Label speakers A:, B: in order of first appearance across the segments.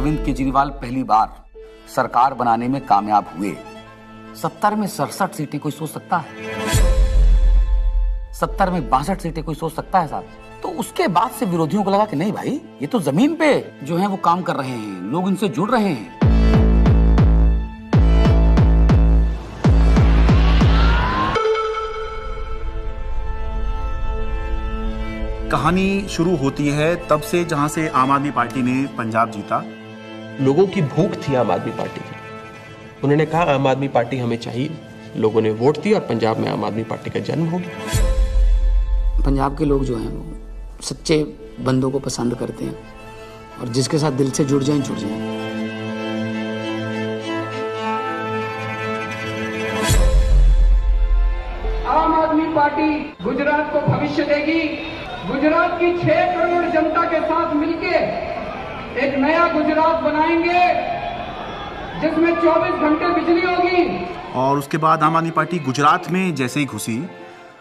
A: अरविंद केजरीवाल पहली बार सरकार बनाने में कामयाब हुए। 70 में 67 सीटें कोई सोच सकता है? 70 में 62 सीटें कोई सोच सकता है साहब? तो उसके बाद से विरोधियों को लगा कि नहीं भाई, ये तो जमीन पे जो है वो काम कर रहे हैं, लोग इनसे जुड़ रहे हैं।
B: कहानी शुरू होती है तब से जहां से आम आदमी पार्टी ने पंजाब जीता।
C: लोगों की भूख थी आम आदमी पार्टी की। उन्होंने कहा आम आदमी पार्टी हमें चाहिए। लोगों ने वोट दिया और पंजाब में आम आदमी पार्टी का जन्म हो गया।
D: पंजाब के लोग जो हैं वो सच्चे बंदों को पसंद करते हैं और जिसके साथ दिल से जुड़ जाएं जुड़ जाएं।
E: आम आदमी पार्टी गुजरात को भविष्य देगी। गुजरात की 6 करोड़ जनता के साथ मिलके एक नया गुजरात बनाएंगे जिसमें 24 घंटे बिजली होगी।
B: और उसके बाद आम आदमी पार्टी गुजरात में जैसे ही घुसी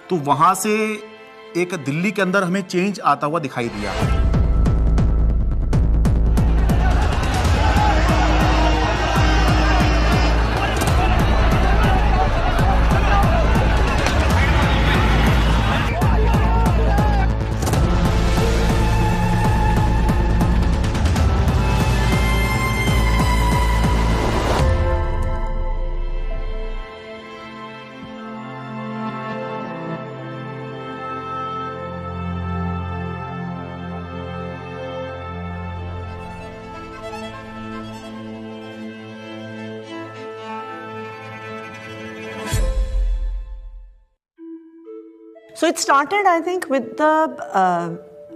B: तो वहां से एक दिल्ली के अंदर हमें चेंज आता हुआ दिखाई दिया।
F: So it started, I think, with the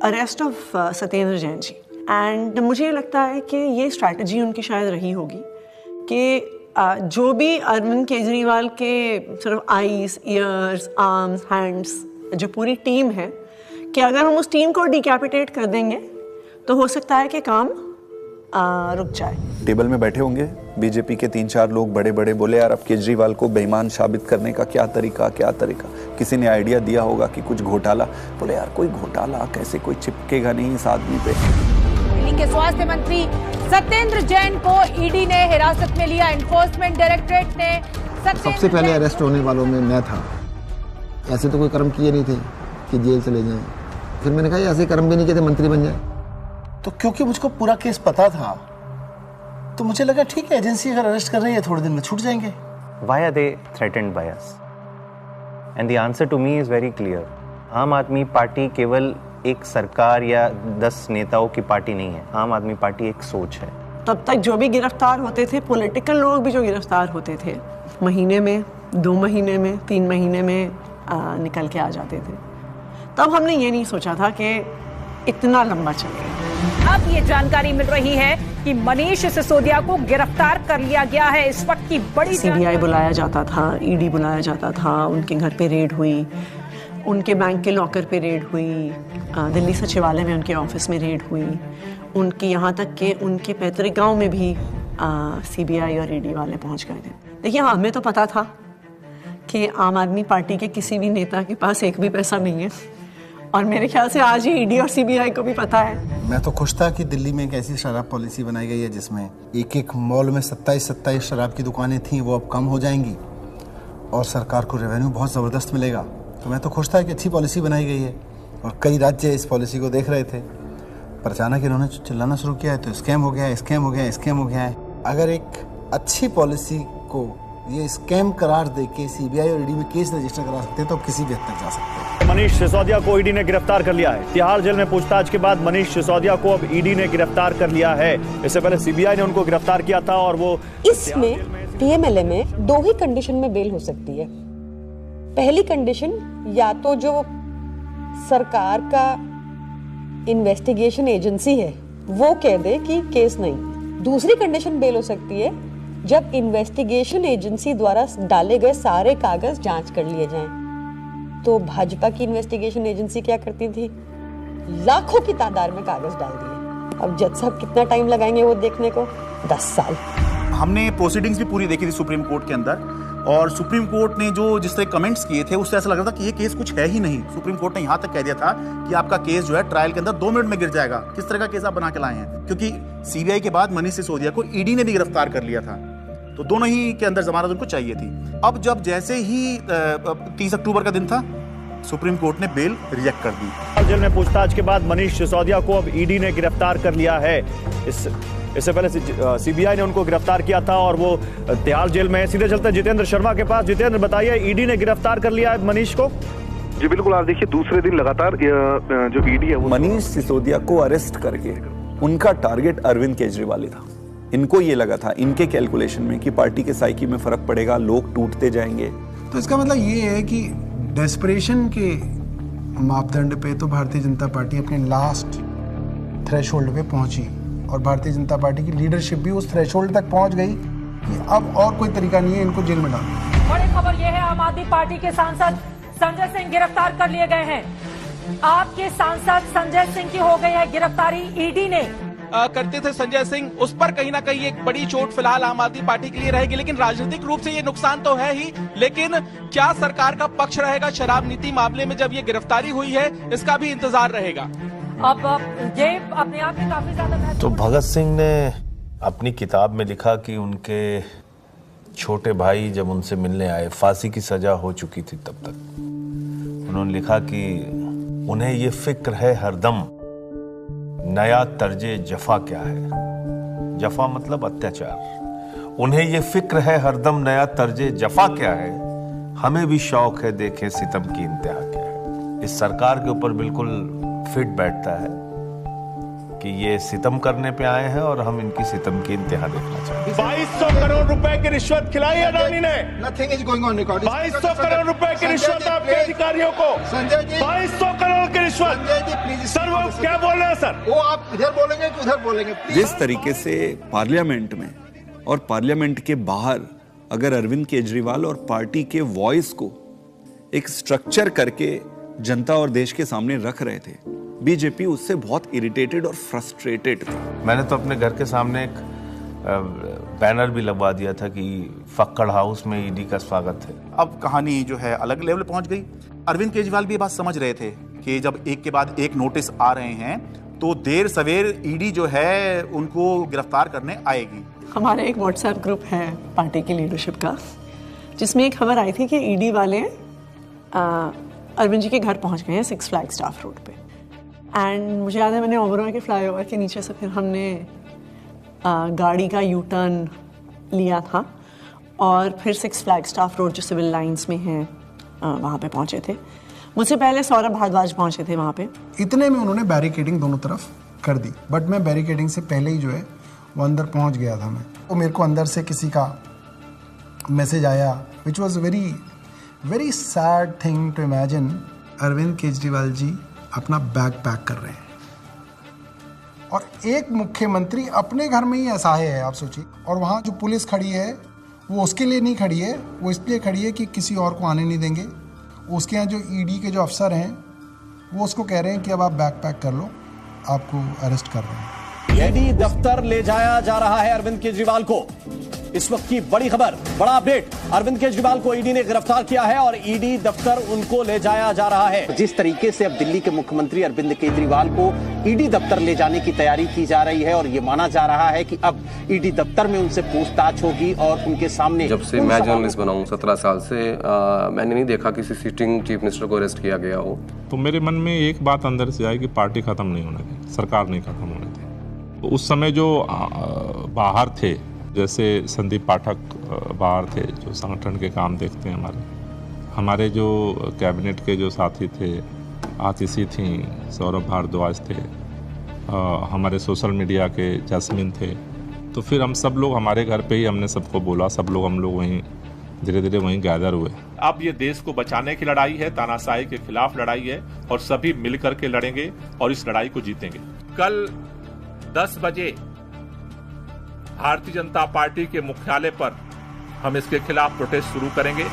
F: arrest of Satyendra Jain ji. And मुझे ये लगता है कि ये स्ट्रैटेजी उनकी शायद रही होगी कि जो भी अरविंद केजरीवाल के सिर्फ आईज, ईयर्स, आर्म्स, हैंड्स, जो पूरी टीम है, कि अगर हम उस टीम को डिकैपिटेट कर देंगे तो हो सकता है कि काम रुक जाए।
G: टेबल में बैठे होंगे बीजेपी के 3-4 लोग बड़े बड़े, बोले यार अब केजरीवाल को बेईमान साबित करने का क्या तरीका। किसी ने आइडिया दिया होगा कि कुछ घोटाला, बोले यार कोई घोटाला कैसे, कोई चिपकेगा नहीं इस आदमी पे।
H: दिल्ली के स्वास्थ्य मंत्री सत्येंद्र जैन को ईडी ने हिरासत में लिया। एनफोर्समेंट डायरेक्टरेट ने
I: सबसे पहले अरेस्ट होने वालों में मैं था। ऐसे तो कोई कर्म किए नहीं थे कि जेल चले जाएं। फिर मैंने कहा ऐसे कर्म भी नहीं किए थे मंत्री बन जाए।
J: तो क्योंकि मुझको पूरा केस पता था तो मुझे लगा ठीक है, एजेंसी अगर अरेस्ट कर रही है थोड़े दिन में छूट जाएंगे।
K: Why are they threatened by us? And the answer to me is very clear. आम आदमी पार्टी केवल एक सरकार या 10 नेताओं की पार्टी नहीं है। आम आदमी पार्टी एक सोच है।
F: तब तक जो भी गिरफ्तार होते थे, पॉलिटिकल लोग भी जो गिरफ्तार होते थे, महीने में, 2 महीने में, 3 महीने में निकल के आ जाते थे। तब हमने ये नहीं सोचा था कि इतना लंबा चलेगा।
H: अब ये जानकारी मिल रही है कि मनीष सिसोदिया को गिरफ्तार कर लिया गया है। इस वक्त की बड़ी
F: सीबीआई बुलाया जाता था, ईडी बुलाया जाता था, उनके घर पे रेड हुई, उनके बैंक के लॉकर पे रेड हुई, दिल्ली सचिवालय में उनके ऑफिस में रेड हुई, उनकी यहाँ तक कि उनके पैतृक गांव में भी सीबीआई और ईडी वाले पहुँच गए थे। देखिए हमें तो पता था कि आम आदमी पार्टी के किसी भी नेता के पास एक भी पैसा नहीं है और मेरे ख्याल से आज ही ईडी और सीबीआई को भी पता है।
J: मैं तो खुश था कि दिल्ली में एक ऐसी शराब पॉलिसी बनाई गई है जिसमें एक मॉल में 27 शराब की दुकानें थीं, वो अब कम हो जाएंगी और सरकार को रेवेन्यू बहुत ज़बरदस्त मिलेगा। तो मैं तो खुश था कि अच्छी पॉलिसी बनाई गई है और कई राज्य इस पॉलिसी को देख रहे थे। पर अचानक इन्होंने चिल्लाना शुरू किया है तो स्कैम हो गया है। अगर एक अच्छी पॉलिसी को ये स्कैम करार देके सीबीआई और ईडी में केस रजिस्टर करा सकते हैं तो किसी भी हद तक जा सकते हैं।
L: मनीष सिसोदिया को ईडी ने गिरफ्तार कर लिया है। तिहाड़ जेल में पूछताछ के बाद मनीष सिसोदिया को अब ईडी ने गिरफ्तार कर लिया है। इससे पहले सीबीआई ने उनको गिरफ्तार किया था और वो
M: इसमें पीएमएलए में 2 ही कंडीशन में बेल हो सकती है। पहली कंडीशन या तो जो सरकार का इन्वेस्टिगेशन एजेंसी है वो कह दे कि केस नहीं। दूसरी कंडीशन बेल हो सकती है जब इन्वेस्टिगेशन एजेंसी द्वारा डाले गए सारे कागज जांच कर लिए जाएं। तो भाजपा की इन्वेस्टिगेशन एजेंसी क्या करती थी, लाखों की तादाद में कागज डाल दिए। अब जज साहब कितना टाइम लगाएंगे वो देखने को, 10 साल।
B: हमने प्रोसीडिंग्स भी पूरी देखी थी सुप्रीम कोर्ट के अंदर और सुप्रीम कोर्ट ने जो जिस तरह कमेंट्स किए थे उससे ऐसा लग रहा था कि ये केस कुछ है ही नहीं। सुप्रीम कोर्ट ने यहाँ तक कह दिया था कि आपका केस जो है ट्रायल के अंदर 2 मिनट में गिर जाएगा। किस तरह का केस आप बना के लाए हैं? क्योंकि सीबीआई के बाद मनीष सिसोदिया को ईडी ने भी गिरफ्तार कर लिया था, तो दोनों ही के अंदर जमानत उनको चाहिए थी। अब जब जैसे ही 30 अक्टूबर का दिन था, सुप्रीम कोर्ट ने बेल रिजेक्ट कर दी।
L: जेल में पूछताछ के बाद मनीष सिसोदिया को अब ईडी ने गिरफ्तार कर लिया है। इससे पहले सीबीआई ने उनको गिरफ्तार किया था और वो तिहाड़ जेल में है। सीधे चलते जितेंद्र शर्मा के पास। जितेंद्र, बताइए, ईडी ने गिरफ्तार कर लिया है मनीष को?
N: जी बिल्कुल, आप देखिए दूसरे दिन लगातार जो ईडी है वो
G: मनीष सिसोदिया को अरेस्ट करके उनका टारगेट अरविंद केजरीवाल ही था। इनको ये लगा था, इनके कैलकुलेशन में, कि पार्टी के साइकी में फर्क पड़ेगा, लोग टूटते जाएंगे।
J: तो इसका मतलब ये है कि डेस्परेशन के मापदंड पे तो भारतीय जनता पार्टी अपने लास्ट थ्रेशोल्ड पे पहुंची और भारतीय जनता पार्टी की लीडरशिप भी उस थ्रेशोल्ड तक पहुंच गई कि अब और कोई तरीका नहीं है इनको जेल में डालने।
H: बड़ी खबर यह है, आम आदमी पार्टी के सांसद संजय सिंह गिरफ्तार कर लिए गए हैं। आपके सांसद संजय सिंह की हो गई है गिरफ्तारी। ईडी ने
O: करते थे संजय सिंह, उस पर कहीं ना कहीं एक बड़ी चोट फिलहाल आम आदमी पार्टी के लिए रहेगी, लेकिन राजनीतिक रूप से ये नुकसान तो है ही, लेकिन क्या सरकार का पक्ष रहेगा शराब नीति मामले में जब ये गिरफ्तारी हुई है, इसका भी इंतजार रहेगा।
H: अब ये अपने आप में काफी ज्यादा
P: तो भगत सिंह ने अपनी किताब में लिखा कि उनके छोटे भाई जब उनसे मिलने आए, फांसी की सजा हो चुकी थी तब तक, उन्होंने लिखा कि उन्हें ये फिक्र है हरदम नया तर्जे जफा क्या है। जफा मतलब अत्याचार। उन्हें ये फिक्र है हरदम नया तर्जे जफा क्या है। हमें भी शौक है देखें सितम की इंतहा क्या है। इस सरकार के ऊपर बिल्कुल फिट बैठता है कि ये सितम करने पे आए हैं और हम इनकी सितम की इंतहा देखना चाहते हैं।
L: 2200 करोड़ रुपए की रिश्वत खिलाई अडानी ने।
J: Nothing is going on record.
L: 2200 crore रुपए की रिश्वत आपके अधिकारियों को।
J: संजय जी,
L: 2200 करोड़ की रिश्वत।
J: संजय जी प्लीज।
L: सर वो क्या बोल रहे हैं सर?
J: वो आप इधर बोलेंगे कि उधर बोलेंगे?
G: जिस तरीके से पार्लियामेंट में और पार्लियामेंट के बाहर अगर अरविंद केजरीवाल और पार्टी के वॉइस को एक स्ट्रक्चर करके जनता और देश के सामने रख रहे थे, बीजेपी उससे बहुत इरिटेटेड और फ्रस्ट्रेटेड थी।
P: मैंने तो अपने घर के सामने एक बैनर भी लगवा दिया था कि फक्कड़ हाउस में ईडी का स्वागत है।
B: अब कहानी जो है अलग लेवल पहुंच गई। अरविंद केजरीवाल भी ये बात समझ रहे थे कि जब एक के बाद एक नोटिस आ रहे हैं तो देर सवेर ईडी जो है उनको गिरफ्तार करने आएगी।
F: हमारा एक व्हाट्सएप ग्रुप है पार्टी की लीडरशिप का, जिसमें एक खबर आई थी कि ईडी वाले अरविंद जी के घर पहुंच गए हैं 6 फ्लैग स्टाफ रोड पे। एंड मुझे याद है मैंने ओबरॉय के फ्लाईओवर के नीचे से फिर हमने गाड़ी का यू टर्न लिया था और फिर 6 फ्लैग स्टाफ रोड जो सिविल लाइंस में है वहाँ पे पहुँचे थे। मुझसे पहले सौरभ भारद्वाज पहुँचे थे वहाँ पे।
J: इतने में उन्होंने बैरिकेडिंग दोनों तरफ कर दी, बट मैं बैरिकेडिंग से पहले ही जो है वो अंदर पहुँच गया था। मैं तो मेरे को अंदर से किसी का मैसेज आया which was very sad thing to imagine. Arvind Kejriwal ji अपना बैग पैक कर रहे हैं और एक मुख्यमंत्री अपने घर में ही असहाय है, आप सोचिए। और वहाँ जो पुलिस खड़ी है वो उसके लिए नहीं खड़ी है, वो इसलिए खड़ी है कि किसी और को आने नहीं देंगे। उसके यहाँ जो ईडी के जो अफसर हैं वो उसको कह रहे हैं कि अब आप बैग पैक कर लो, आपको अरेस्ट कर रहे हैं।
Q: ईडी दफ्तर ले जाया जा रहा है अरविंद केजरीवाल को। इस वक्त की बड़ी खबर, बड़ा अपडेट, अरविंद केजरीवाल को ईडी ने गिरफ्तार किया है और ईडी दफ्तर उनको ले जाया जा रहा है। जिस तरीके से अब दिल्ली के मुख्यमंत्री अरविंद केजरीवाल को ईडी दफ्तर ले जाने की तैयारी की जा रही है और ये माना जा रहा है कि अब ईडी दफ्तर में उनसे पूछताछ होगी और उनके सामने।
R: जब से मैं जर्नलिस्ट बना हूं 17 साल से, मैंने नहीं देखा किसी सिटिंग चीफ मिनिस्टर को अरेस्ट किया गया हो।
S: तो मेरे मन में एक बात अंदर से आई कि पार्टी खत्म नहीं होने दी, सरकार नहीं खत्म होने दी। तो उस समय जो बाहर थे, जैसे संदीप पाठक बाहर थे जो संगठन के काम देखते हैं, हमारे जो कैबिनेट के जो साथी थे, आतिशी थी, सौरभ भारद्वाज थे, हमारे सोशल मीडिया के जैस्मिन थे। तो फिर हम सब लोग हमारे घर पे ही हमने सबको बोला, सब लोग हम लोग वहीं धीरे धीरे वहीं गैदर हुए। अब ये देश को बचाने की लड़ाई है, तानाशाही के खिलाफ लड़ाई है और सभी मिलकर के लड़ेंगे और इस लड़ाई को जीतेंगे। कल 10 बजे भारतीय जनता पार्टी के मुख्यालय पर हम इसके खिलाफ प्रोटेस्ट शुरू करेंगे।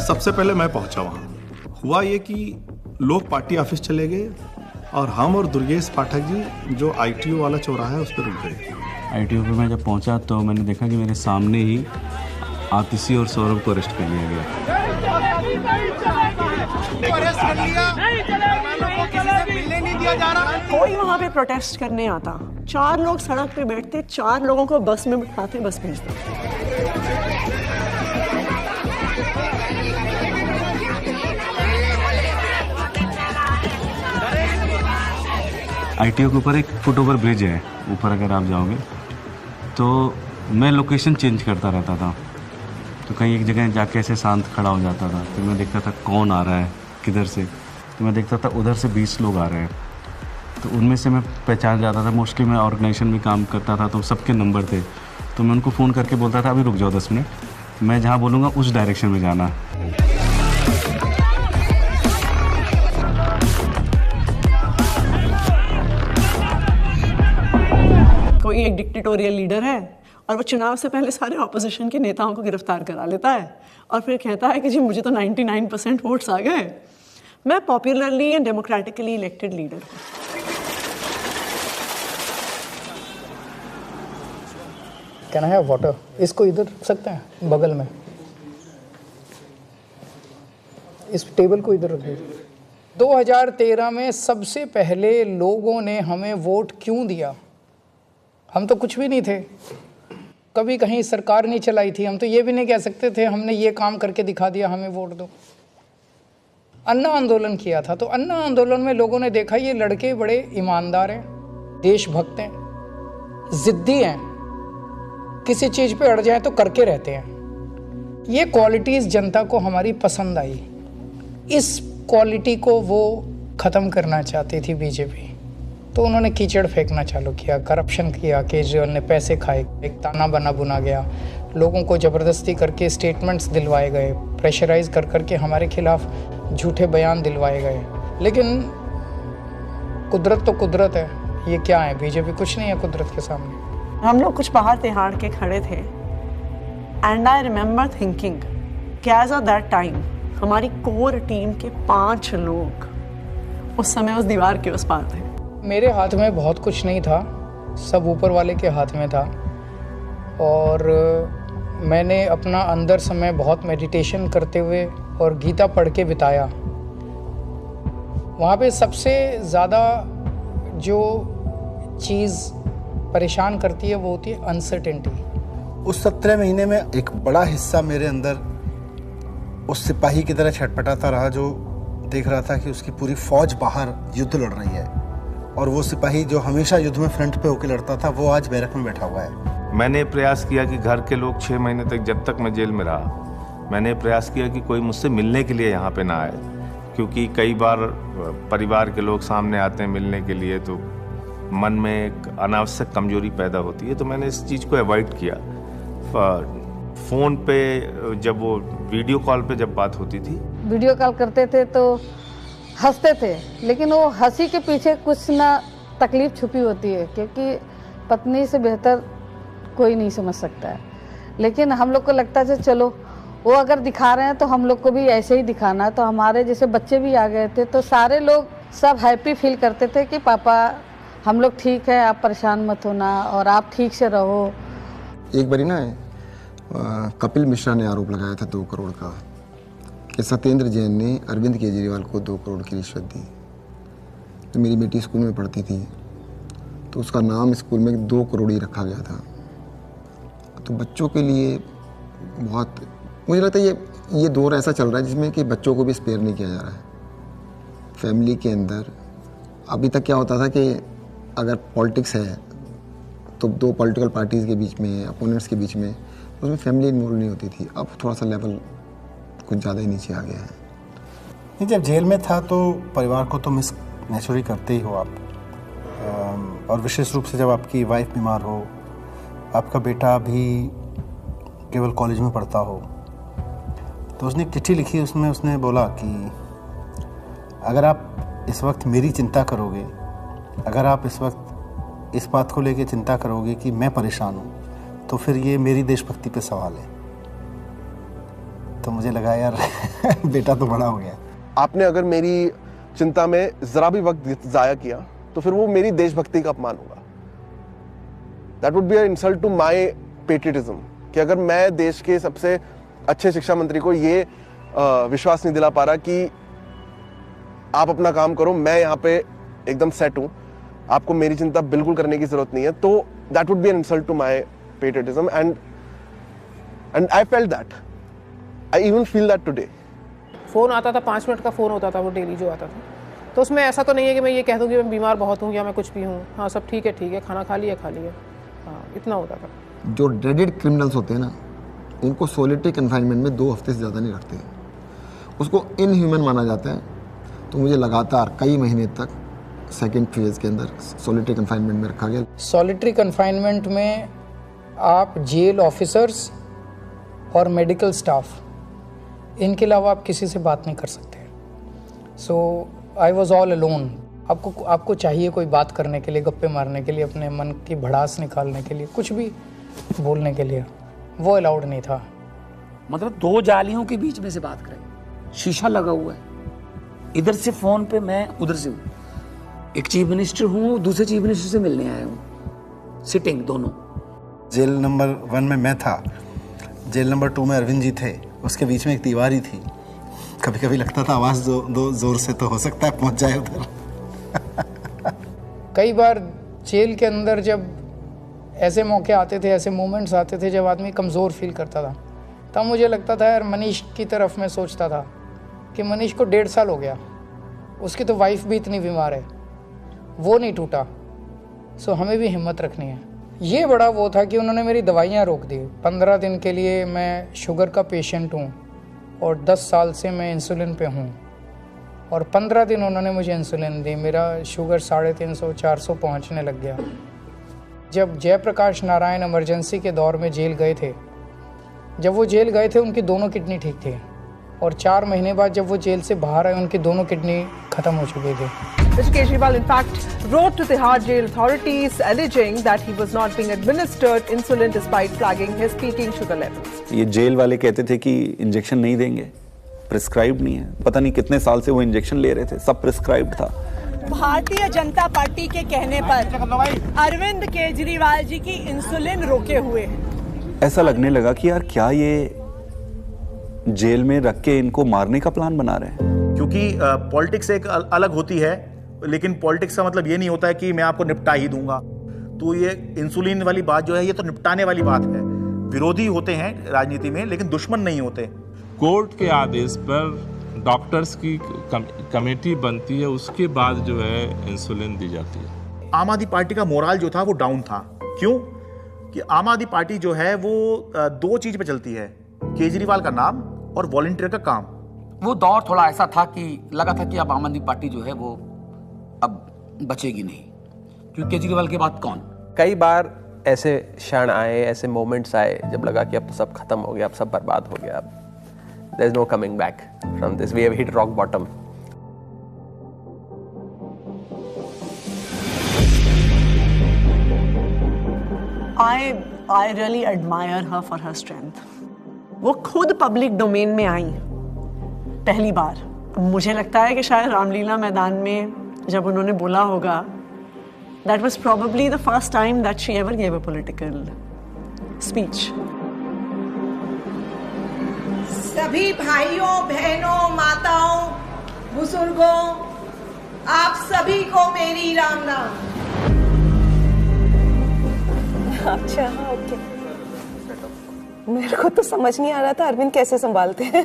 B: सबसे पहले मैं पहुंचा वहां। हुआ ये कि लोग पार्टी ऑफिस चले गए
T: और हम और दुर्गेश पाठक जी जो ITO वाला चौराहा है उस पर रुक गए।
U: ITO पे मैं जब पहुंचा तो मैंने देखा कि मेरे सामने ही आतिशी और सौरभ को अरेस्ट कर लिया गया।
F: कोई वहाँ पे प्रोटेस्ट करने आता, 4 लोग सड़क पे बैठते, 4 लोगों को बस में बिठाते, बस भेजते।
U: ITO के ऊपर एक फुटओवर ब्रिज है, ऊपर अगर आप जाओगे तो मैं लोकेशन चेंज करता रहता था, तो कहीं एक जगह जाके ऐसे शांत खड़ा हो जाता था, फिर मैं देखता था कौन आ रहा है किधर से, तो मैं देखता था उधर से 20 लोग आ रहे हैं, तो उनमें से मैं पहचान जाता था। मोस्टली मैं ऑर्गेनाइजेशन में काम करता था तो सबके नंबर थे, तो मैं उनको फ़ोन करके बोलता था अभी रुक जाओ 10 मिनट, मैं जहाँ बोलूँगा उस डायरेक्शन में जाना।
F: कोई एक डिक्टेटोरियल लीडर है और वो चुनाव से पहले सारे ऑपोजिशन के नेताओं को गिरफ्तार करा लेता है और फिर कहता है कि जी मुझे तो 99% वोट्स आ गए, मैं popularly and democratically elected leader हूँ।
V: कहना है वाटर, इसको इधर रख सकते हैं बगल में, इस टेबल को इधर रख दीजिए। 2013 में सबसे पहले लोगों ने हमें वोट क्यों दिया? हम तो कुछ भी नहीं थे, कभी कहीं सरकार नहीं चलाई थी, हम तो ये भी नहीं कह सकते थे हमने ये काम करके दिखा दिया हमें वोट दो। अन्ना आंदोलन किया था, तो अन्ना आंदोलन में लोगों ने देखा ये लड़के बड़े ईमानदार हैं, देशभक्त हैं, जिद्दी हैं, किसी चीज़ पे अड़ जाए तो करके रहते हैं। ये क्वालिटीज़ जनता को हमारी पसंद आई, इस क्वालिटी को वो ख़त्म करना चाहती थी बीजेपी, तो उन्होंने कीचड़ फेंकना चालू किया, करप्शन किया, केजरीवाल ने पैसे खाए, एक ताना बना बुना गया, लोगों को ज़बरदस्ती करके स्टेटमेंट्स दिलवाए गए, प्रेशराइज कर करके हमारे खिलाफ झूठे बयान दिलवाए गए। लेकिन कुदरत तो कुदरत है, ये क्या है, बीजेपी कुछ नहीं है कुदरत के सामने।
F: हम लोग कुछ बाहर तिहाड़ के खड़े थे एंड आई रिमेंबर थिंकिंग कि एज ऑफ दैट टाइम हमारी कोर टीम के 5 लोग उस समय उस दीवार के उस पार थे।
V: मेरे हाथ में बहुत कुछ नहीं था, सब ऊपर वाले के हाथ में था, और मैंने अपना अंदर समय बहुत मेडिटेशन करते हुए और गीता पढ़ के बिताया। वहाँ पे सबसे ज़्यादा जो चीज़ परेशान करती है वो होती है अनसर्टेनिटी।
J: उस 17 महीने में एक बड़ा हिस्सा मेरे अंदर उस सिपाही की तरह छटपटाता रहा जो देख रहा था कि उसकी पूरी फौज बाहर युद्ध लड़ रही है, और वो सिपाही जो हमेशा युद्ध में फ्रंट पे होकर लड़ता था वो आज बैरक में बैठा हुआ है।
P: मैंने प्रयास किया कि घर के लोग 6 महीने तक, जब तक मैं जेल में रहा, मैंने प्रयास किया कि कोई मुझसे मिलने के लिए यहाँ पे ना आए, क्योंकि कई बार परिवार के लोग सामने आते हैं मिलने के लिए तो मन में एक अनावश्यक कमजोरी पैदा होती है, तो मैंने इस चीज़ को अवॉइड किया। फ़ोन पे जब वो वीडियो कॉल पे जब बात होती थी,
W: वीडियो कॉल करते थे तो हंसते थे, लेकिन वो हंसी के पीछे कुछ ना तकलीफ छुपी होती है, क्योंकि पत्नी से बेहतर कोई नहीं समझ सकता है। लेकिन हम लोग को लगता है चलो वो अगर दिखा रहे हैं तो हम लोग को भी ऐसे ही दिखाना है, तो हमारे जैसे बच्चे भी आ गए थे, तो सारे लोग सब हैप्पी फील करते थे कि पापा हम लोग ठीक है, आप परेशान मत होना और आप ठीक से रहो।
I: एक बारी ना कपिल मिश्रा ने आरोप लगाया था 2 करोड़ का कि सत्येंद्र जैन ने अरविंद केजरीवाल को 2 करोड़ की रिश्वत दी। तो मेरी बेटी स्कूल में पढ़ती थी, तो उसका नाम स्कूल में 2 करोड़ ही रखा गया था। तो बच्चों के लिए बहुत, मुझे लगता है ये दौर ऐसा चल रहा है जिसमें कि बच्चों को भी स्पेयर नहीं किया जा रहा है। फैमिली के अंदर अभी तक क्या होता था कि अगर पॉलिटिक्स है तो 2 पॉलिटिकल पार्टीज़ के बीच में, अपोनेंट्स के बीच में, उसमें फैमिली इन्वॉल्व नहीं होती थी। अब थोड़ा सा लेवल कुछ ज़्यादा ही नीचे आ गया है।
J: नहीं, जब जेल में था तो परिवार को तो मिस नेचुरली करते ही हो आप, और विशेष रूप से जब आपकी वाइफ बीमार हो, आपका बेटा भी केवल कॉलेज में पढ़ता हो। तो उसने एक चिट्ठी लिखी, उसमें उसने बोला कि अगर आप इस वक्त मेरी चिंता करोगे, अगर आप इस वक्त इस बात को लेके चिंता करोगे कि मैं परेशान हूँ, तो फिर ये मेरी देशभक्ति पे सवाल है। तो मुझे लगा यार बेटा तो बड़ा हो गया।
X: आपने अगर मेरी
A: चिंता में जरा भी वक्त जाया किया तो फिर वो मेरी देशभक्ति का अपमान होगा। That would be an insult to my patriotism कि अगर मैं देश के सबसे अच्छे शिक्षा मंत्री को ये विश्वास नहीं दिला पा रहा कि आप अपना काम करो, मैं यहाँ पे एकदम सेट हूँ, आपको मेरी चिंता बिल्कुल करने की जरूरत नहीं है, तो that would be an insult to my patriotism and I felt that, I even feel that today.
C: Phone आता था, 5 मिनट का फ़ोन होता था वो डेली जो आता था, तो उसमें ऐसा तो नहीं है कि मैं ये कह दूँ कि मैं बीमार बहुत हूँ या मैं कुछ भी हूँ, हाँ सब ठीक है, खाना खा लिया, हाँ इतना होता था।
I: जो ड्रेडेड क्रिमिनल्स होते हैं ना, उनको सोलिटरी कन्फाइनमेंट में 2 हफ्ते से ज़्यादा नहीं रखते, उसको इनह्यूमन माना जाता है। तो मुझे लगातार कई महीने तक सेकेंड फेज के अंदर सोलिटरी कन्फाइनमेंट में रखा गया।
V: सॉलिटरी कन्फाइनमेंट में आप जेल ऑफिसर्स और मेडिकल स्टाफ, इनके अलावा आप किसी से बात नहीं कर सकते। सो आई वॉज ऑल अलोन। आपको चाहिए कोई बात करने के लिए, गप्पे मारने के लिए, अपने मन की भड़ास निकालने के लिए, कुछ भी बोलने के लिए, वो अलाउड नहीं था।
D: मतलब 2 जालियों के बीच में से बात करें, शीशा लगा हुआ है, इधर से फोन पे मैं उधर से हूँ, एक चीफ मिनिस्टर हूँ, दूसरे चीफ मिनिस्टर से मिलने आया हूँ, सिटिंग दोनों।
J: जेल नंबर 1 में मैं था, जेल नंबर 2 में अरविंद जी थे, उसके बीच में एक दीवार ही थी। कभी कभी लगता था आवाज़ दो जोर से तो हो सकता है पहुंच जाए उधर।
V: कई बार जेल के अंदर जब ऐसे मौके आते थे, ऐसे मोमेंट्स आते थे जब आदमी कमज़ोर फील करता था, तब मुझे लगता था यार मनीष की तरफ मैं सोचता था कि मनीष को 1.5 साल हो गया, उसकी तो वाइफ भी इतनी बीमार है, वो नहीं टूटा, सो हमें भी हिम्मत रखनी है। ये बड़ा वो था कि उन्होंने मेरी दवाइयाँ रोक दी। 15 दिन के लिए मैं शुगर का पेशेंट हूँ और 10 साल से मैं इंसुलिन पे हूँ, और 15 दिन उन्होंने मुझे इंसुलिन दी, मेरा शुगर 350-400 पहुँचने लग गया। जब जयप्रकाश नारायण इमरजेंसी के दौर में जेल गए थे, जब वो जेल गए थे उनकी दोनों किडनी ठीक थी, और 4 महीने बाद जब वो जेल से बाहर आए उनकी दोनों किडनी खत्म हो चुकी थी।
F: Mr. Kejriwal, in fact, wrote to Tihar jail authorities alleging that he was not being administered insulin despite flagging his peaking sugar levels.
G: ये जेल वाले कहते थे कि इंजेक्शन नहीं देंगे, प्रिस्क्राइब्ड नहीं है। पता नहीं कितने साल से वो इंजेक्शन ले रहे थे, सब प्रिस्क्राइब्ड था।
F: भारतीय जनता पार्टी के कहने पर अरविंद केजरीवाल जी की इंसुलिन रोके हुए हैं।
G: ऐसा लगने लगा कि यार क्या ये जेल में रख के इनको मारने का प्लान बना रहे हैं।
B: क्योंकि पॉलिटिक्स एक अलग होती है, लेकिन पॉलिटिक्स का मतलब ये नहीं होता है कि मैं आपको निपटा ही दूंगा। तो ये इंसुलिन वाली बात जो है, ये तो निपटाने वाली बात है। विरोधी होते हैं राजनीति में, लेकिन दुश्मन नहीं होते।
S: कोर्ट के आदेश पर डॉक्टर्स की कमेटी बनती है, उसके बाद जो है इंसुलिन दी जाती है।
B: आम आदमी पार्टी का मोराल जो था वो डाउन था। क्यों? कि आम आदमी पार्टी जो है वो 2 चीज पे चलती है, केजरीवाल का नाम और वॉलंटियर का काम।
D: वो दौर थोड़ा ऐसा था कि लगा था कि अब आम आदमी पार्टी जो है वो अब बचेगी नहीं, क्योंकि केजरीवाल के बाद कौन।
R: कई बार ऐसे क्षण आए, ऐसे मोमेंट्स आए जब लगा कि अब तो सब खत्म हो गया, अब सब बर्बाद हो गया, अब there is no coming back from this, we have hit rock bottom.
F: I really admire her for her strength. वो खुद पब्लिक डोमेन में आई पहली बार। मुझे लगता है कि शायद रामलीला मैदान में जब उन्होंने बोला होगा, that was probably the first time that she ever gave a political speech.
X: सभी भाइयों, बहनों, माताओं, बुजुर्गों, आप सभी को मेरी राम राम।
M: अच्छा, ओके। मेरे को तो समझ नहीं आ रहा था अरविंद कैसे संभालते हैं।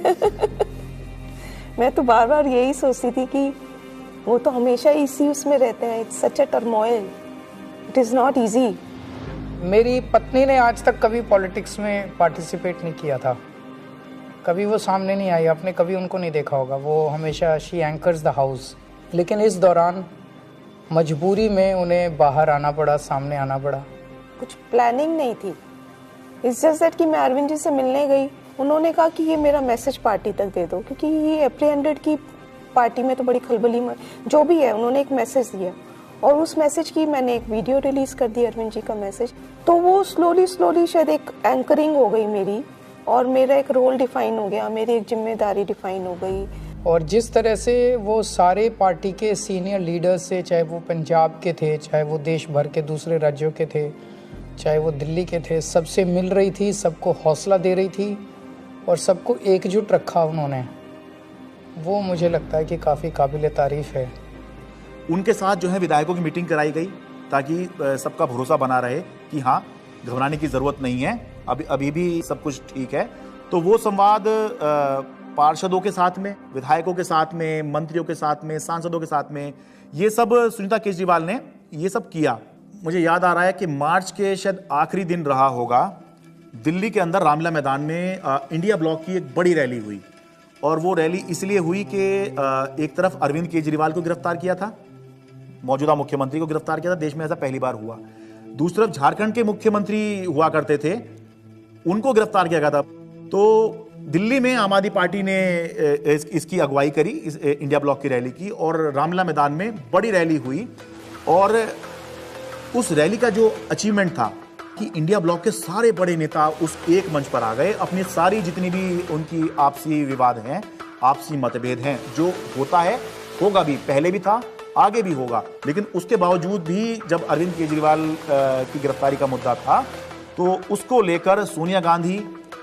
M: मैं तो बार बार यही सोचती थी कि वो तो हमेशा इसी उसमें रहते हैं। It's such a turmoil, it is not easy.
V: मेरी पत्नी ने आज तक कभी पॉलिटिक्स में पार्टिसिपेट नहीं किया था, कभी वो सामने नहीं आई, आपने कभी उनको नहीं देखा होगा। वो हमेशा शी एंकर्स द हाउस, लेकिन इस दौरान मजबूरी में उन्हें बाहर आना पड़ा, सामने आना पड़ा।
M: कुछ प्लानिंग नहीं थी, इट्स जस्ट दैट कि मैं अरविंद जी से मिलने गई, उन्होंने कहा कि ये मेरा मैसेज पार्टी तक दे दो, क्योंकि ये एप्रीहेंडेड की पार्टी में तो बड़ी खलबली जो भी है। उन्होंने एक मैसेज दिया और उस मैसेज की मैंने एक वीडियो रिलीज कर दी, अरविंद जी का मैसेज। तो वो स्लोली शायद एक एंकरिंग हो गई मेरी, और मेरा एक रोल डिफाइन हो गया, मेरी एक जिम्मेदारी डिफाइन हो गई।
V: और जिस तरह से वो सारे पार्टी के सीनियर लीडर्स से, चाहे वो पंजाब के थे, चाहे वो देश भर के दूसरे राज्यों के थे, चाहे वो दिल्ली के थे, सबसे मिल रही थी, सबको हौसला दे रही थी और सबको एकजुट रखा उन्होंने, वो मुझे लगता है कि काफ़ी काबिल तारीफ़ है।
B: उनके साथ जो है विधायकों की मीटिंग कराई गई ताकि सबका भरोसा बना रहे कि हाँ, घबराने की ज़रूरत नहीं है, अभी भी सब कुछ ठीक है। तो वो संवाद पार्षदों के साथ में, विधायकों के साथ में, मंत्रियों के साथ में, सांसदों के साथ में, ये सब सुनीता केजरीवाल ने ये सब किया। मुझे याद आ रहा है कि मार्च के शायद आखिरी दिन रहा होगा, दिल्ली के अंदर रामलीला मैदान में इंडिया ब्लॉक की एक बड़ी रैली हुई और वो रैली इसलिए हुई कि एक तरफ अरविंद केजरीवाल को गिरफ्तार किया था, मौजूदा मुख्यमंत्री को गिरफ्तार किया था, देश में ऐसा पहली बार हुआ। दूसरी तरफ झारखंड के मुख्यमंत्री हुआ करते थे, उनको गिरफ्तार किया गया था। तो दिल्ली में आम आदमी पार्टी ने इसकी अगुवाई करी, इस इंडिया ब्लॉक की रैली की, और रामलीला मैदान में बड़ी रैली हुई। और उस रैली का जो अचीवमेंट था कि इंडिया ब्लॉक के सारे बड़े नेता उस एक मंच पर आ गए, अपनी सारी जितनी भी उनकी आपसी विवाद हैं, आपसी मतभेद हैं, जो होता है, होगा भी, पहले भी था, आगे भी होगा, लेकिन उसके बावजूद भी जब अरविंद केजरीवाल की गिरफ्तारी का मुद्दा था तो उसको लेकर सोनिया गांधी,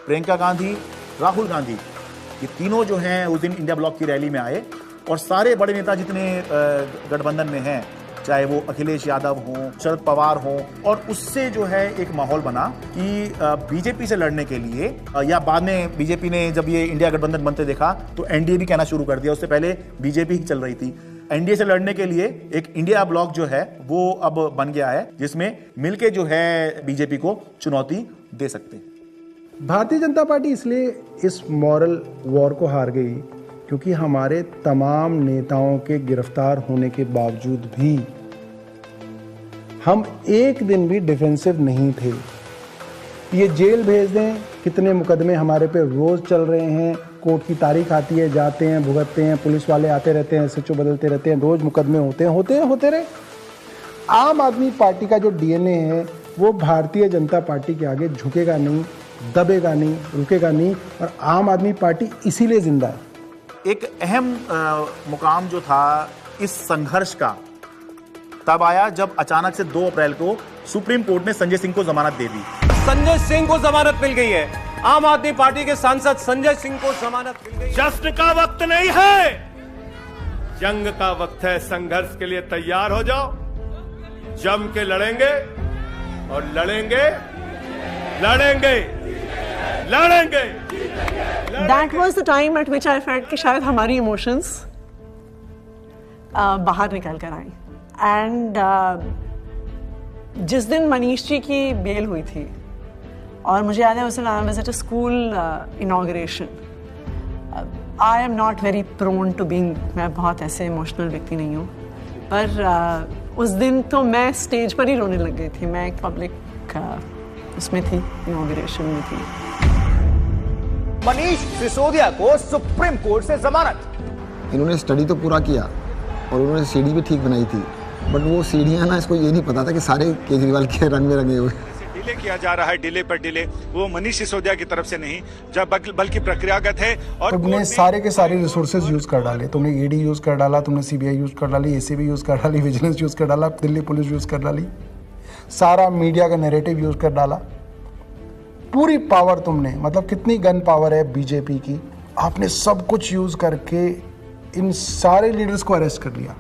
B: प्रियंका गांधी, राहुल गांधी, ये तीनों जो हैं उस दिन इंडिया ब्लॉक की रैली में आए और सारे बड़े नेता जितने गठबंधन में हैं, चाहे वो अखिलेश यादव हों, शरद पवार हों, और उससे जो है एक माहौल बना कि बीजेपी से लड़ने के लिए, या बाद में बीजेपी ने जब ये इंडिया गठबंधन बनते देखा तो एनडीए भी कहना शुरू कर दिया, उससे पहले बीजेपी ही चल रही थी। एनडीए से लड़ने के लिए एक इंडिया ब्लॉक जो है वो अब बन गया है, जिसमें मिलके जो है बीजेपी को चुनौती दे सकते हैं।
T: भारतीय जनता पार्टी इसलिए इस मॉरल वॉर को हार गई क्योंकि हमारे तमाम नेताओं के गिरफ्तार होने के बावजूद भी हम एक दिन भी डिफेंसिव नहीं थे। ये जेल भेज दें, कितने मुकदमे हमारे पे रोज चल रहे हैं, कोर्ट की तारीख आती है, जाते हैं, भुगतते हैं, पुलिस वाले आते रहते हैं, एसएचओ बदलते रहते हैं, रोज मुकदमे होते रहे। आम आदमी पार्टी का जो डीएनए है वो भारतीय जनता पार्टी के आगे झुकेगा नहीं, दबेगा नहीं, रुकेगा नहीं, और आम आदमी पार्टी इसीलिए जिंदा है।
B: एक अहम मुकाम जो था इस संघर्ष का तब आया जब अचानक से 2 अप्रैल को सुप्रीम कोर्ट ने संजय सिंह को जमानत दे दी।
Q: संजय सिंह को जमानत मिल गई है। आम आदमी पार्टी के सांसद संजय सिंह को जमानत मिल गई।
E: जश्न का वक्त नहीं है, जंग का वक्त है। संघर्ष के लिए तैयार हो जाओ, जम के लड़ेंगे और लड़ेंगे।
F: That was the time at which I felt कि शायद हमारी इमोशंस बाहर निकल कर आई। एंड जिस दिन मनीष जी की बेल हुई थी, और मुझे याद है उस दिन I was at a school inauguration. I am not very prone to being, मैं बहुत ऐसे इमोशनल व्यक्ति नहीं हूँ, पर उस दिन तो मैं स्टेज पर ही रोने लग गई थी। मैं एक पब्लिक उसमें थी, इनॉग्रेशन में थी।
Q: मनीष सिसोदिया को सुप्रीम कोर्ट से जमानत।
I: इन्होंने स्टडी तो पूरा किया और उन्होंने सीढ़ी भी ठीक बनाई थी, बट वो सीढ़ियाँ ना, इसको ये नहीं पता था कि सारे केजरीवाल के रंग में रंगे हुए।
K: डिले किया जा रहा है, डिले पर डिले, वो मनीष सिसोदिया की तरफ से नहीं, जब बल्कि प्रक्रियागत है। और
T: तुमने सारे के सारे रिसोर्सेज यूज कर डाले, तुमने ईडी यूज कर डाला, तुमने सीबीआई यूज कर डाली, एसीबी यूज कर डाली, विजिलेंस यूज कर डाला, दिल्ली पुलिस यूज कर डाली, सारा मीडिया का नैरेटिव यूज कर डाला, पूरी पावर तुमने, मतलब कितनी गन पावर है बीजेपी की, आपने सब कुछ यूज करके इन सारे लीडर्स को अरेस्ट कर लिया।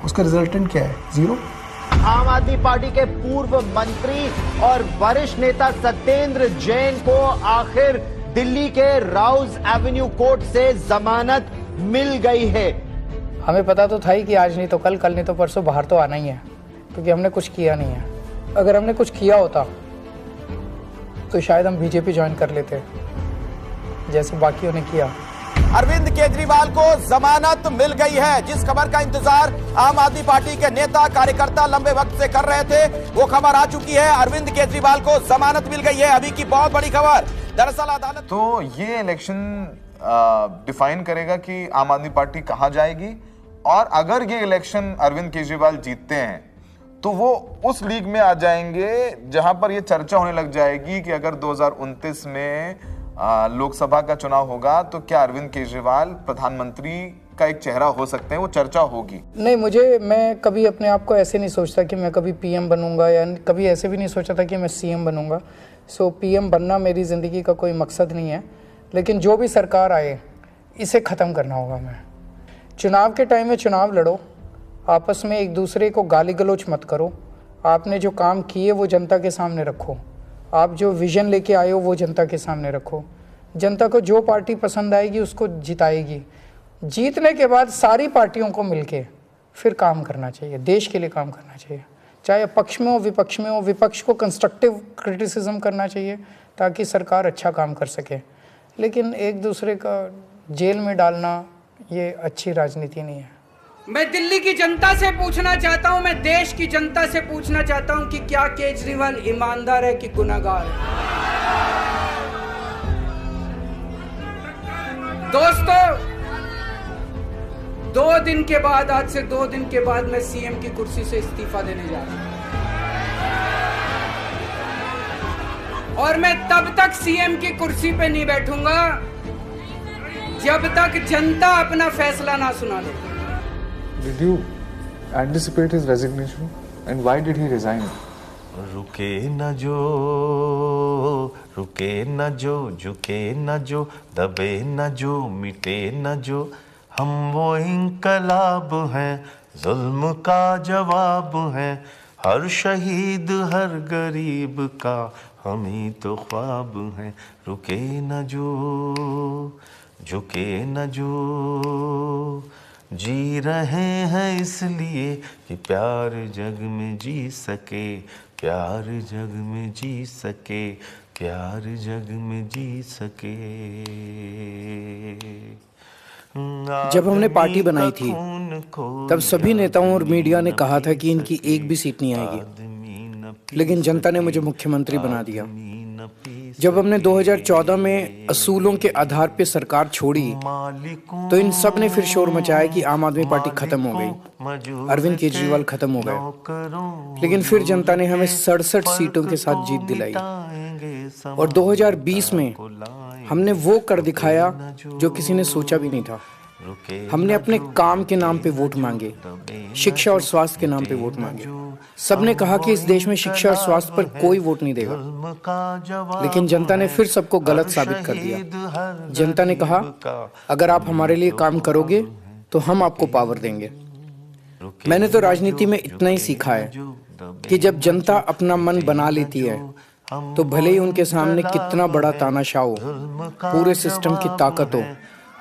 T: उसका रिजल्टेंट क्या है? 0।
Q: आम आदमी पार्टी के पूर्व मंत्री और वरिष्ठ नेता सत्येंद्र जैन को आखिर दिल्ली के राउज एवेन्यू कोर्ट से जमानत मिल गई है।
V: हमें पता तो था ही कि आज नहीं तो कल, कल नहीं तो परसों बाहर तो आना ही है, क्योंकि हमने कुछ किया नहीं है। अगर हमने कुछ किया होता तो शायद हम बीजेपी ज्वाइन कर लेते, जैसे बाकियों ने किया।
Q: अरविंद केजरीवाल को जमानत मिल गई है। जिस खबर का इंतजार आम आदमी पार्टी के नेता कार्यकर्ता लंबे वक्त से कर रहे थे, वो खबर आ चुकी है। अरविंद केजरीवाल को जमानत मिल गई है। अभी की बहुत बड़ी खबर, दरअसल अदालत
N: तो ये इलेक्शन डिफाइन करेगा कि आम आदमी पार्टी कहां जाएगी, और अगर ये इलेक्शन अरविंद केजरीवाल जीतते हैं तो वो उस लीग में आ जाएंगे जहां पर ये चर्चा होने लग जाएगी कि अगर 2029 में लोकसभा का चुनाव होगा तो क्या अरविंद केजरीवाल प्रधानमंत्री का एक चेहरा हो सकते हैं, वो चर्चा होगी?
V: नहीं, मैं कभी अपने आप को ऐसे नहीं सोचता कि मैं कभी पीएम बनूंगा, या कभी ऐसे भी नहीं सोचा था कि मैं सीएम बनूंगा। सो पीएम बनना मेरी ज़िंदगी का कोई मकसद नहीं है, लेकिन जो भी सरकार आए इसे ख़त्म करना होगा। मैं चुनाव के टाइम में चुनाव लड़ो, आपस में एक दूसरे को गाली गलौज मत करो, आपने जो काम किए वो जनता के सामने रखो, आप जो विज़न लेके आए हो वो जनता के सामने रखो। जनता को जो पार्टी पसंद आएगी उसको जिताएगी। जीतने के बाद सारी पार्टियों को मिलके फिर काम करना चाहिए, देश के लिए काम करना चाहिए, चाहे पक्ष में हो विपक्ष में हो। विपक्ष को कंस्ट्रक्टिव क्रिटिसिज्म करना चाहिए ताकि सरकार अच्छा काम कर सके, लेकिन एक दूसरे का जेल में डालना ये अच्छी राजनीति नहीं है।
H: मैं दिल्ली की जनता से पूछना चाहता हूं, मैं देश की जनता से पूछना चाहता हूं कि क्या केजरीवाल ईमानदार है कि गुनहगार है? दोस्तों, 2 दिन के बाद, आज से 2 दिन के बाद मैं सीएम की कुर्सी से इस्तीफा देने जा रहा हूं, और मैं तब तक सीएम की कुर्सी पे नहीं बैठूंगा जब तक जनता अपना फैसला ना सुना दे।
L: Did you anticipate his resignation and why did he resign?
P: रुके न जो, रुके न जो, झुके न जो, दबे न जो, मिटे न जो, हम वो इंकलाब हैं, जुल्म का जवाब हैं, हर शहीद हर गरीब का हम ही तो ख्वाब हैं। रुके न जो, झुके न जो, जी रहे हैं इसलिए कि प्यार जग में जी सके, प्यार जग में जी सके, प्यार जग में जी सके।
V: जब हमने पार्टी बनाई थी तब सभी नेताओं और मीडिया ने कहा था कि इनकी एक भी सीट नहीं आएगी, लेकिन जनता ने मुझे मुख्यमंत्री बना दिया। जब हमने 2014 में असूलों के आधार पर सरकार छोड़ी तो इन सब ने फिर शोर मचाया कि आम आदमी पार्टी खत्म हो गई, अरविंद केजरीवाल खत्म हो गए। लेकिन फिर जनता ने हमें 67 सीटों के साथ जीत दिलाई, और 2020 में हमने वो कर दिखाया जो किसी ने सोचा भी नहीं था। हमने अपने काम के नाम पे वोट मांगे, शिक्षा और स्वास्थ्य के नाम पे वोट मांगे। सबने कहा कि इस देश में शिक्षा और स्वास्थ्य पर कोई वोट नहीं देगा, लेकिन जनता ने फिर सबको गलत साबित कर दिया। जनता ने कहा, अगर आप हमारे लिए काम करोगे तो हम आपको पावर देंगे। मैंने तो राजनीति में इतना ही सीखा है कि जब जनता अपना मन बना लेती है तो भले ही उनके सामने कितना बड़ा तानाशाह हो, पूरे सिस्टम की ताकत हो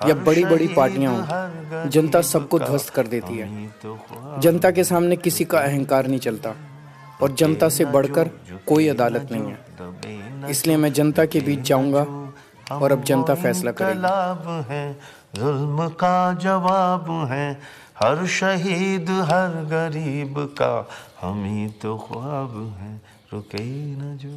V: या बड़ी बड़ी पार्टियां हो, जनता सबको ध्वस्त कर देती है। जनता के सामने किसी का अहंकार नहीं चलता, और जनता से बढ़कर कोई अदालत नहीं है। इसलिए मैं जनता के बीच जाऊंगा और अब जनता फैसला करेगी।
P: जुल्म का जवाब है, हर शहीद हर गरीब का हम ही तो ख्वाब हैं। रुके न जो।